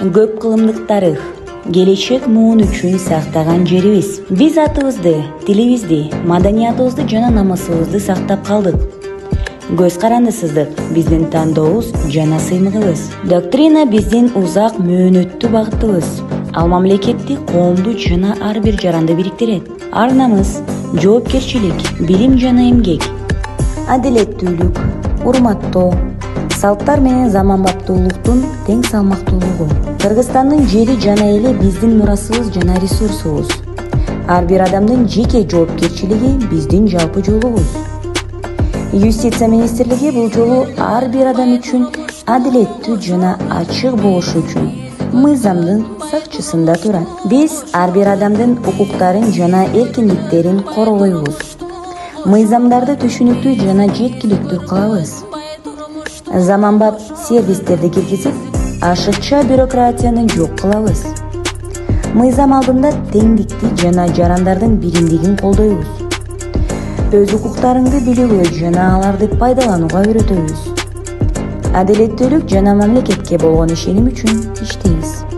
Көп кылымдык тарых, келечек муун үчүн сактаган жерибиз. Биз атыбызды, тилибизди, маданиятыбызды жана намысыбызды сактап калдык. Көз карандысыздык биздин тандообуз жана сыймыгыбыз. Доктрина биздин узак мөөнөттүү багытыбыз. Ал мамлекетти, коомду жана ар бир жаранды бириктирет. Ар намыс, жоопкерчилик, билим жана эмгек, адилеттүүлүк, урматтоо, салттар менен заманбаптуулуктун тең салмактуулугу. Кыргызстандын жери жана эли биздин мурасыбыз жана ресурсубуз. Ар бир адамдын жеке жоопкерчилиги биздин жалпы жолубуз. Юстиция министрлиги бул жолу ар бир адам үчүн адилеттүү жана ачык болушу үчүн мыйзамдын сакчысында турат. Биз ар бир адамдын укуктарын жана эркиндиктерин коргойбуз. Мыйзамдарды түшүнүктүү жана жеткиликтүү кылабыз. Заманбап сервистерди киргизип, ашыкча бюрократияны жок кылабыз. Мыйзам алдында теңдикти жана жарандардын биримдигин колдойбуз. Өз укуктарыңды билүүгө жана аларды пайдаланууга үйрөтөбүз. Адилеттүүлүк жана мамлекетке болгон ишеним үчүн иштейбиз.